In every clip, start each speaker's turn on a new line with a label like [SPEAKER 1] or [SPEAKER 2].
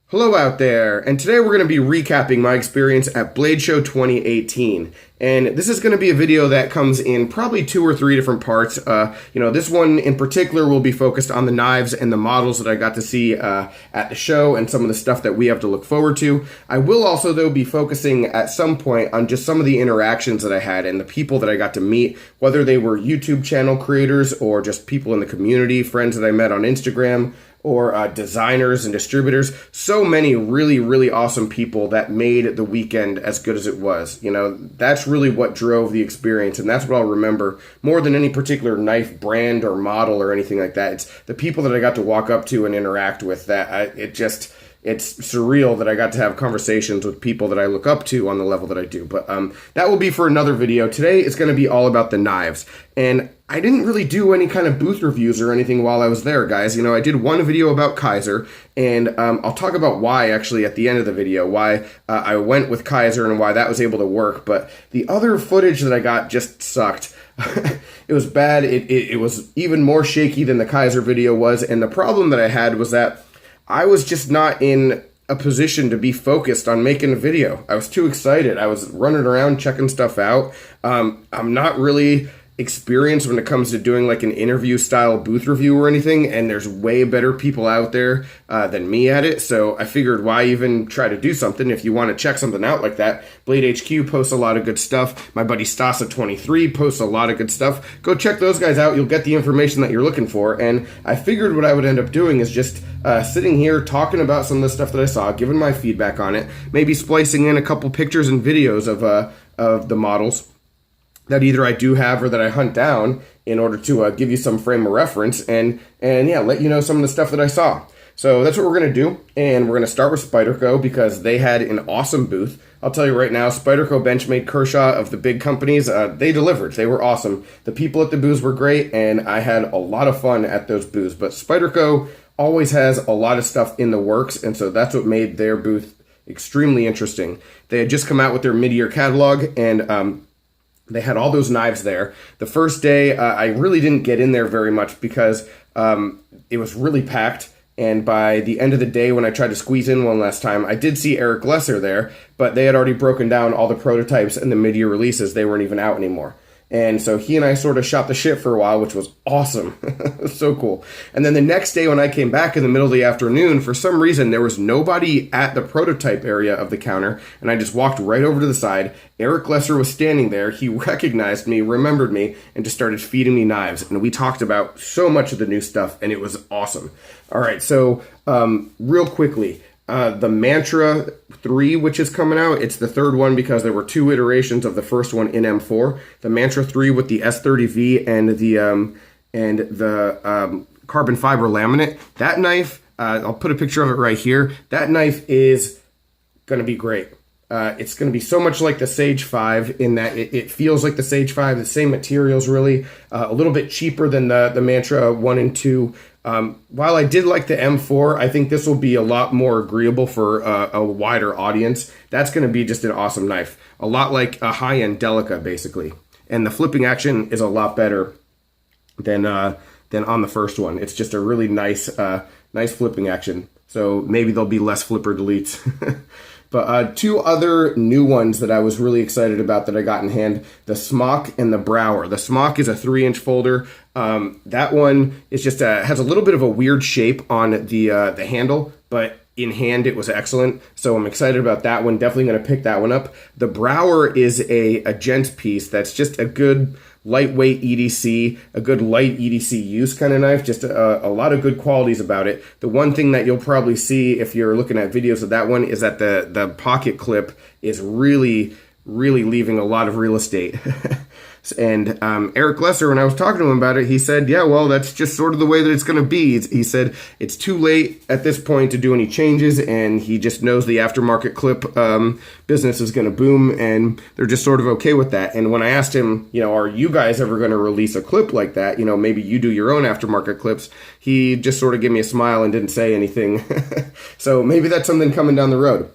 [SPEAKER 1] Hello out there, and today we're going to be recapping my experience at Blade Show 2018. And this is going to be a video that comes in probably 2 or 3 different parts. This one in particular will be focused on the knives and the models that I got to see at the show and some of the stuff that we have to look forward to. I will also, though, be focusing at some point on just some of the interactions that I had and the people that I got to meet, whether they were YouTube channel creators or just people in the community, friends that I met on Instagram, or designers and distributors. So many really, really awesome people that made the weekend as good as it was. You know, that's really what drove the experience, and that's what I'll remember more than any particular knife brand or model or anything like that. It's the people that I got to walk up to and interact with. It's surreal that I got to have conversations with people that I look up to on the level that I do. But that will be for another video. Today it's going to be all about the knives. And I didn't really do any kind of booth reviews or anything while I was there, guys. You know, I did one video about Kaiser, and I'll talk about why actually at the end of the video, why I went with Kaiser and why that was able to work. But the other footage that I got just sucked. It was bad. It was even more shaky than the Kaiser video was. And the problem that I had was that I was just not in a position to be focused on making a video. I was too excited. I was running around checking stuff out. I'm not really experienced when it comes to doing like an interview style booth review or anything, and there's way better people out there than me at it. So I figured, why even try to do something if you want to check something out like that? Blade HQ posts a lot of good stuff. My buddy Stasa23 posts a lot of good stuff. Go check those guys out. You'll get the information that you're looking for. And I figured what I would end up doing is just sitting here talking about some of the stuff that I saw, giving my feedback on it, maybe splicing in a couple pictures and videos of the models that either I do have or that I hunt down in order to give you some frame of reference and yeah, let you know some of the stuff that I saw. So that's what we're going to do, and we're going to start with Spyderco because they had an awesome booth. I'll tell you right now, Spyderco, Benchmade, Kershaw, of the big companies, they delivered. They were awesome. The people at the booths were great, and I had a lot of fun at those booths. But Spyderco always has a lot of stuff in the works, and so that's what made their booth extremely interesting. They had just come out with their mid-year catalog, and they had all those knives there. The first day, I really didn't get in there very much because it was really packed. And by the end of the day, when I tried to squeeze in one last time, I did see Eric Lesser there, but they had already broken down all the prototypes and the mid-year releases. They weren't even out anymore. And so he and I sort of shot the shit for a while, which was awesome. So cool. And then the next day when I came back in the middle of the afternoon, for some reason, there was nobody at the prototype area of the counter. And I just walked right over to the side. Eric Lesser was standing there. He recognized me, remembered me, and just started feeding me knives. And we talked about so much of the new stuff, and it was awesome. All right, so real quickly, the Mantra 3, which is coming out, it's the third one because there were 2 iterations of the first one in M4. The Mantra 3 with the S30V and the carbon fiber laminate. That knife, I'll put a picture of it right here. That knife is going to be great. It's going to be so much like the Sage 5 in that it feels like the Sage 5, the same materials really, a little bit cheaper than the Mantra 1 and 2. While I did like the M4, I think this will be a lot more agreeable for a wider audience. That's going to be just an awesome knife. A lot like a high-end Delica, basically. And the flipping action is a lot better than on the first one. It's just a really nice flipping action. So maybe there'll be less flipper deletes. But 2 other new ones that I was really excited about that I got in hand, the Smock and the Brower. The Smock is a 3-inch folder. That one is just has a little bit of a weird shape on the handle, but in hand it was excellent. So I'm excited about that one. Definitely going to pick that one up. The Brower is a gents piece that's just a good lightweight EDC, a good light EDC use kind of knife, just a lot of good qualities about it. The one thing that you'll probably see if you're looking at videos of that one is that the pocket clip is really leaving a lot of real estate. And Eric Lesser, when I was talking to him about it, he said, yeah, well, that's just sort of the way that it's going to be. He said it's too late at this point to do any changes, and he just knows the aftermarket clip business is going to boom, and they're just sort of okay with that. And when I asked him, you know, are you guys ever going to release a clip like that? You know, maybe you do your own aftermarket clips. He just sort of gave me a smile and didn't say anything. So maybe that's something coming down the road.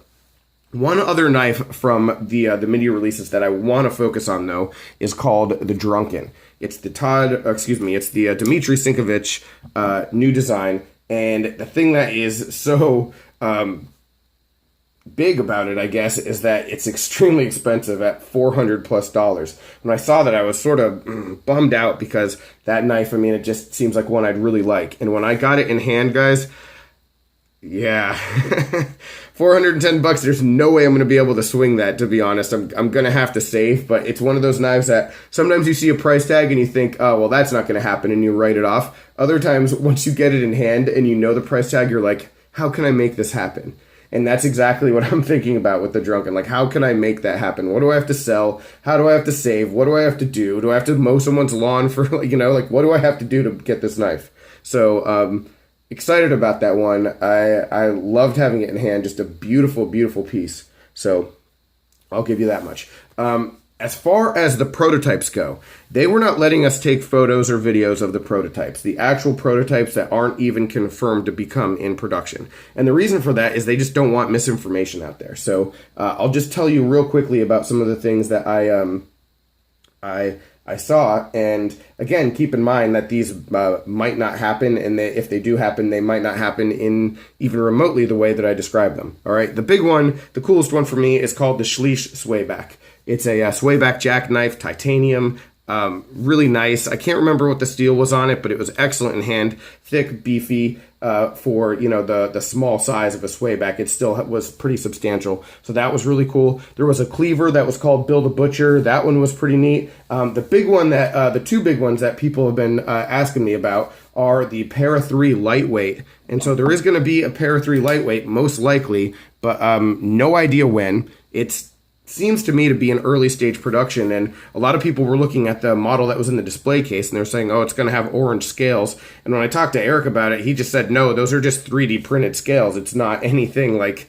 [SPEAKER 1] One other knife from the mid-year releases that I want to focus on, though, is called the Drunken. It's the Dmitry Sinkovich new design, and the thing that is so big about it, I guess, is that it's extremely expensive at $400+. When I saw that, I was sort of bummed out because that knife, I mean, it just seems like one I'd really like. And when I got it in hand, guys, yeah, $410. There's no way I'm going to be able to swing that, to be honest. I'm going to have to save, but it's one of those knives that sometimes you see a price tag and you think, oh, well, that's not going to happen, and you write it off. Other times, once you get it in hand and you know the price tag, you're like, how can I make this happen? And that's exactly what I'm thinking about with the Drunken. Like, how can I make that happen? What do I have to sell? How do I have to save? What do I have to do? Do I have to mow someone's lawn for, like, what do I have to do to get this knife? So, excited about that one. I loved having it in hand. Just a beautiful, beautiful piece. So, I'll give you that much. As far as the prototypes go, they were not letting us take photos or videos of the prototypes, the actual prototypes that aren't even confirmed to become in production. And the reason for that is they just don't want misinformation out there. So I'll just tell you real quickly about some of the things that I saw. And again, keep in mind that these might not happen, and if they do happen, they might not happen in even remotely the way that I describe them. All right, the big one, the coolest one for me, is called the Schleich Swayback. It's a Swayback Jackknife, titanium, really nice. I can't remember what the steel was on it, but it was excellent in hand, thick, beefy, for, the small size of a Swayback. It still was pretty substantial, so that was really cool. There was a cleaver that was called Bill the Butcher. That one was pretty neat. The big one the two big ones that people have been asking me about are the Para 3 Lightweight, and so there is going to be a Para 3 Lightweight, most likely, but no idea when. Seems to me to be an early stage production, and a lot of people were looking at the model that was in the display case and they're saying, oh, it's going to have orange scales. And when I talked to Eric about it, he just said, no, those are just 3D printed scales. It's not anything like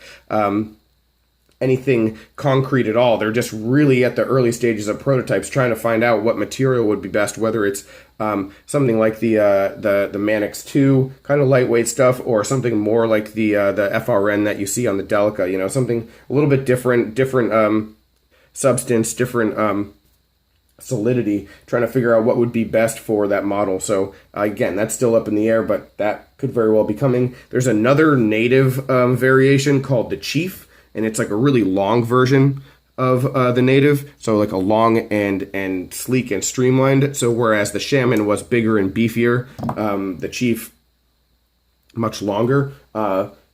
[SPEAKER 1] anything concrete at all. They're just really at the early stages of prototypes, trying to find out what material would be best, whether it's something like the Manix 2 kind of lightweight stuff, or something more like the FRN that you see on the Delica. Something a little bit different substance, different solidity, trying to figure out what would be best for that model. So again, that's still up in the air, but that could very well be coming. There's another native variation called the Chief, and it's like a really long version of the native, so like a long and sleek and streamlined. So whereas the Shaman was bigger and beefier, the Chief much longer.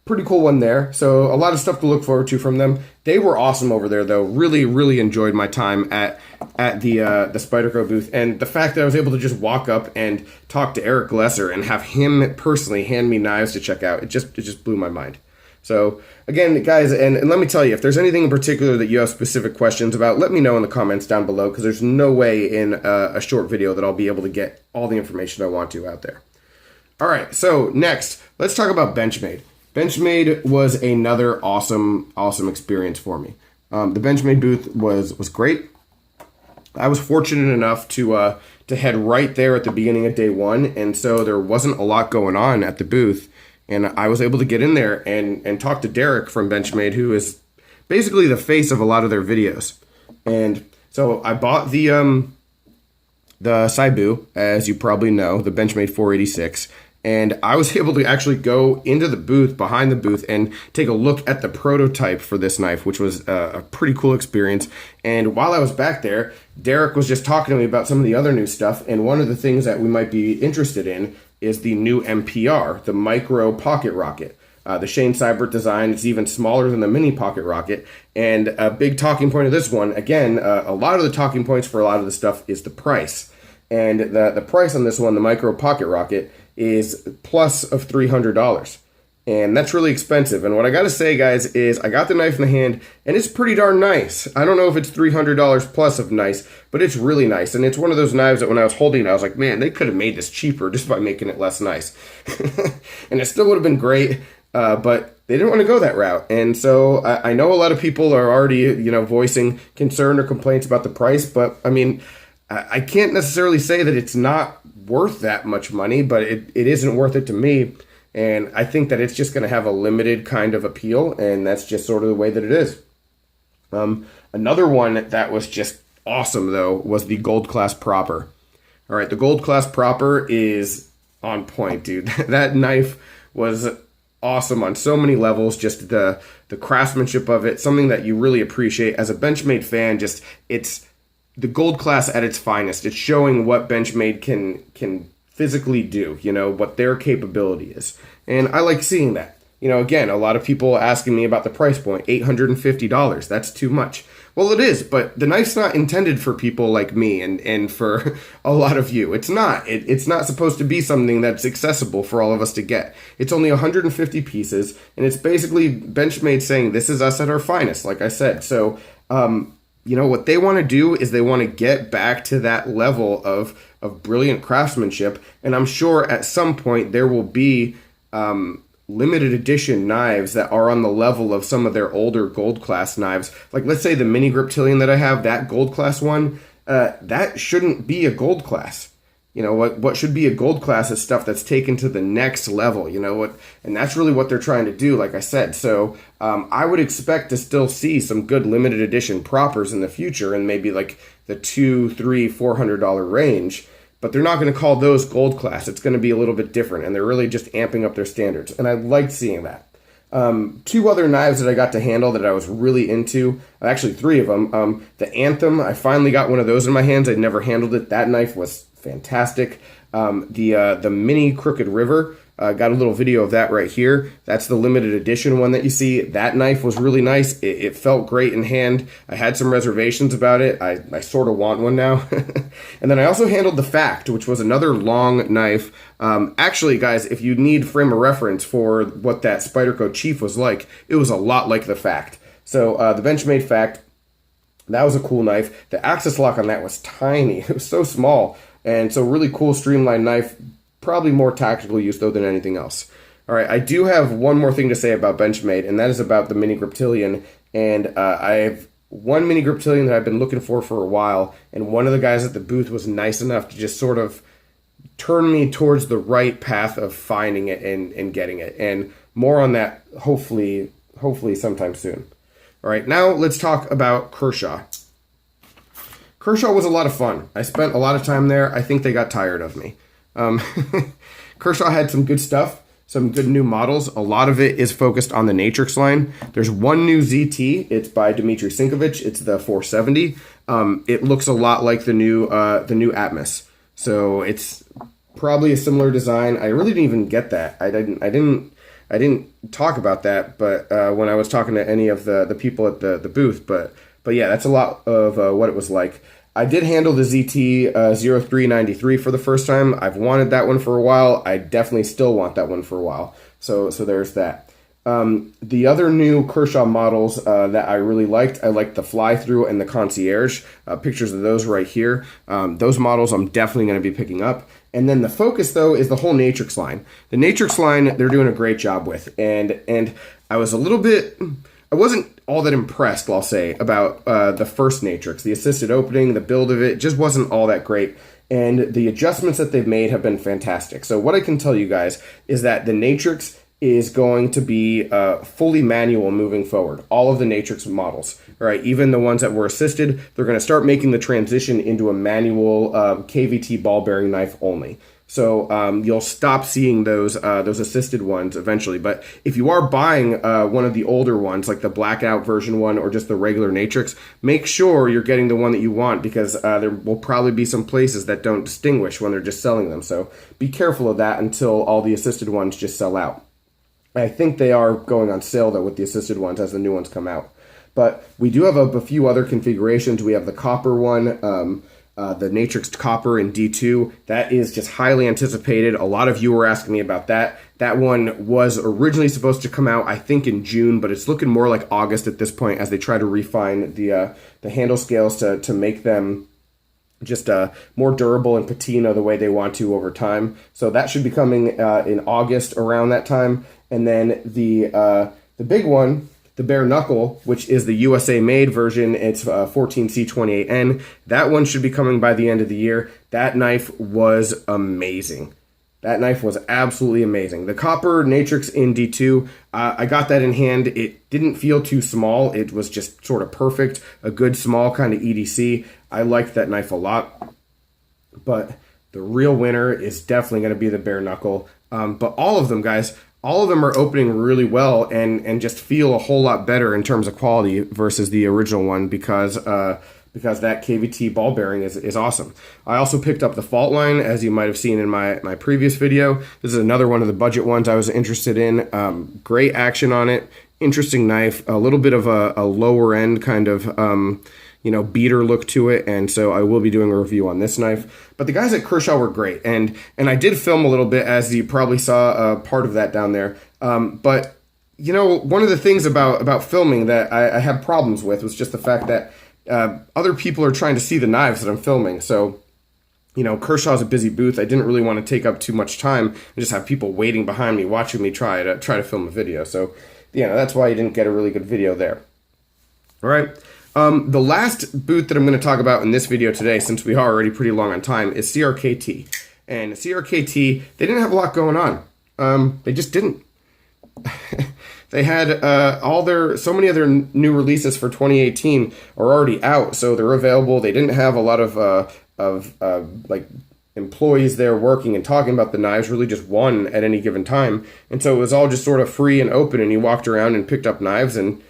[SPEAKER 1] Pretty cool one there. So a lot of stuff to look forward to from them. They were awesome over there, though. Really, really enjoyed my time at the Spyderco booth, and the fact that I was able to just walk up and talk to Eric Lesser and have him personally hand me knives to check out. It just blew my mind. So again, guys, and let me tell you, if there's anything in particular that you have specific questions about, let me know in the comments down below, because there's no way in a short video that I'll be able to get all the information I want to out there. All right, so next, let's talk about Benchmade. Benchmade was another awesome experience for me. The Benchmade booth was great. I was fortunate enough to head right there at the beginning of day one, and so there wasn't a lot going on at the booth. And I was able to get in there and talk to Derek from Benchmade, who is basically the face of a lot of their videos. And so I bought the Saibu, as you probably know, the Benchmade 486. And I was able to actually go into the booth, behind the booth, and take a look at the prototype for this knife, which was a pretty cool experience. And while I was back there, Derek was just talking to me about some of the other new stuff. And one of the things that we might be interested in is the new MPR, the micro pocket rocket. The Shane Seibert design, it's even smaller than the mini pocket rocket. And a big talking point of this one, again, a lot of the talking points for a lot of the stuff is the price. And the price on this one, the micro pocket rocket, is plus of $300. And that's really expensive. And what I gotta say, guys, is I got the knife in the hand, and it's pretty darn nice. I don't know if it's $300 plus of nice, but it's really nice. And it's one of those knives that when I was holding it, I was like, man, they could have made this cheaper just by making it less nice. And it still would have been great, but they didn't want to go that route. And so I know a lot of people are already, voicing concern or complaints about the price, but I mean, I can't necessarily say that it's not worth that much money, but it isn't worth it to me. And I think that it's just going to have a limited kind of appeal, and that's just sort of the way that it is. Another one that was just awesome, though, was the Gold Class Proper. All right, the Gold Class Proper is on point, dude. That knife was awesome on so many levels. Just the craftsmanship of it, something that you really appreciate as a Benchmade fan. Just it's the gold class at its finest. It's showing what Benchmade can physically do, you know, what their capability is. And I like seeing that. You know, again, a lot of people asking me about the price point, $850. That's too much. Well, it is, but the knife's not intended for people like me and for a lot of you. It's not. It's not supposed to be something that's accessible for all of us to get. It's only 150 pieces, and it's basically Benchmade saying, this is us at our finest, like I said. So, you know, what they want to do is they want to get back to that level of brilliant craftsmanship, and I'm sure at some point there will be limited edition knives that are on the level of some of their older gold class knives. Like, let's say the mini Reptilian that I have, that gold class one, that shouldn't be a gold class. You know, what should be a gold class is stuff that's taken to the next level, you know, what, and that's really what they're trying to do, like I said. So I would expect to still see some good limited edition propers in the future, and maybe like the $200, $300, $400 range. But they're not going to call those gold class. It's going to be a little bit different, and they're really just amping up their standards. And I liked seeing that. Two other knives that I got to handle that I was really into, actually three of them. The Anthem, I finally got one of those in my hands. I'd never handled it. That knife was fantastic. The mini Crooked River, got a little video of that right here. That's the limited edition one that you see. That knife was really nice. It felt great in hand. I had some reservations about it. I sort of want one now. And then I also handled the Fact, which was another long knife. Actually, guys, if you need frame of reference for what that Spyderco Chief was like, it was a lot like the Fact. So the Benchmade Fact, that was a cool knife. The axis lock on that was tiny. It was so small. And so really cool streamlined knife. Probably more tactical use, though, than anything else. All right, I do have one more thing to say about Benchmade, and that is about the mini Reptilian. And I have one mini Reptilian that I've been looking for a while, and one of the guys at the booth was nice enough to just sort of turn me towards the right path of finding it and getting it. And more on that, hopefully sometime soon. All right, now let's talk about Kershaw. Kershaw was a lot of fun. I spent a lot of time there. I think they got tired of me. Kershaw had some good stuff, some good new models. A lot of it is focused on the Natrix line. There's one new ZT. It's by Dmitry Sinkovich. It's the 470. It looks a lot like the new Atmos. So it's probably a similar design. I really didn't even get that. I didn't talk about that, but when I was talking to any of the people at the booth, but yeah, that's a lot of what it was like. I did handle the ZT 0393 for the first time. I've wanted that one for a while. I definitely still want that one for a while. So there's that. The other new Kershaw models that I really liked, I liked the Fly-Through and the Concierge. Pictures of those right here. Those models I'm definitely going to be picking up. And then the focus, though, is the whole Natrix line. The Natrix line, they're doing a great job with. And I was a little bit... I wasn't all that impressed, I'll say, about the first Natrix. The assisted opening, the build of it, just wasn't all that great. And the adjustments that they've made have been fantastic. So what I can tell you guys is that the Natrix is going to be fully manual moving forward. All of the Natrix models, all right, even the ones that were assisted, they're going to start making the transition into a manual KVT ball bearing knife only. So you'll stop seeing those assisted ones eventually. But if you are buying one of the older ones, like the blackout version one or just the regular Natrix, make sure you're getting the one that you want, because there will probably be some places that don't distinguish when they're just selling them. So be careful of that until all the assisted ones just sell out. I think they are going on sale, though, with the assisted ones as the new ones come out. But we do have a few other configurations. We have the copper one, the Natrix Copper in D2. That is just highly anticipated. A lot of you were asking me about that. That one was originally supposed to come out, I think, in June, but it's looking more like August at this point as they try to refine the handle scales to make them just more durable and patina the way they want to over time. So that should be coming in August around that time. And then the big one, the bare knuckle, which is the USA made version, it's 14C28N. That one should be coming by the end of the year. That knife was amazing. That knife was absolutely amazing. The copper Natrix in D2, I got that in hand. It didn't feel too small. It was just sort of perfect, a good small kind of EDC. I liked that knife a lot. But the real winner is definitely going to be the bare knuckle. But all of them, guys, all of them are opening really well and just feel a whole lot better in terms of quality versus the original one because that KVT ball bearing is awesome. I also picked up the fault line, as you might have seen in my previous video. This is another one of the budget ones I was interested in. Great action on it, interesting knife, a little bit of a lower end kind of beater look to it, and so I will be doing a review on this knife. But the guys at Kershaw were great, and I did film a little bit, as you probably saw part of that down there. But one of the things about filming that I had problems with was just the fact that other people are trying to see the knives that I'm filming. So, Kershaw's a busy booth. I didn't really want to take up too much time and just have people waiting behind me, watching me try to film a video. So, that's why you didn't get a really good video there. All right. The last booth that I'm going to talk about in this video today, since we are already pretty long on time, is Crkt. And Crkt, they didn't have a lot going on. They just didn't. They had so many of their new releases for 2018 are already out, so they're available. They didn't have a lot of employees there working and talking about the knives, really just one at any given time. And so it was all just sort of free and open, and you walked around and picked up knives and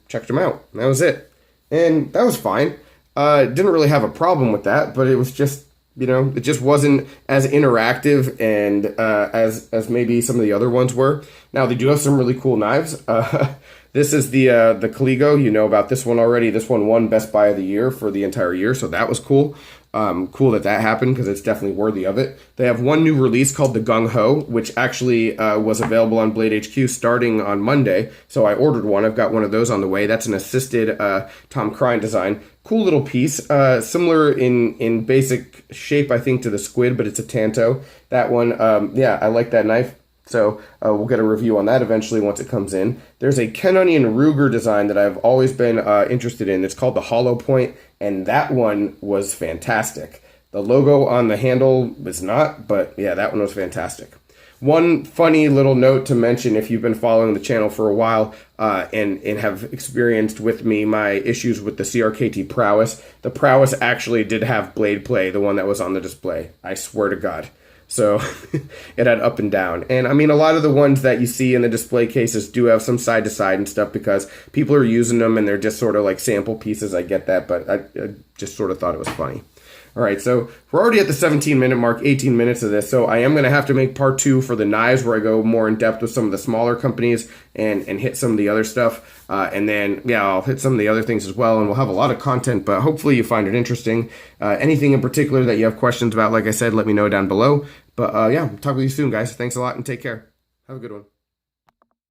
[SPEAKER 1] checked them out. And that was it. And that was fine. Didn't really have a problem with that, but it was just, it just wasn't as interactive and as maybe some of the other ones were. Now, they do have some really cool knives. This is the Caligo. You know about this one already. This one won Best Buy of the Year for the entire year, so that was cool. Cool that happened, because it's definitely worthy of it. They have one new release called the Gung Ho, which actually was available on Blade HQ starting on Monday. So I ordered one. I've got one of those on the way. That's an assisted Tom Crine design. Cool little piece. Similar in basic shape, I think, to the Squid, but it's a Tanto. That one, I like that knife. So we'll get a review on that eventually once it comes in. There's a Ken Onion Ruger design that I've always been interested in. It's called the Hollow Point, and that one was fantastic. The logo on the handle was not, but yeah, that one was fantastic. One funny little note to mention, if you've been following the channel for a while and have experienced with me my issues with the Crkt Prowess, the Prowess actually did have blade play, the one that was on the display. I swear to God. So it had up and down. And I mean, a lot of the ones that you see in the display cases do have some side to side and stuff because people are using them and they're just sort of like sample pieces. I get that, but I just sort of thought it was funny. All right, so we're already at the 17-minute mark, 18 minutes of this, so I am going to have to make part 2 for the knives where I go more in depth with some of the smaller companies and hit some of the other stuff. And then, I'll hit some of the other things as well, and we'll have a lot of content, but hopefully you find it interesting. Anything in particular that you have questions about, like I said, let me know down below. But, talk with you soon, guys. Thanks a lot, and take care. Have a good one.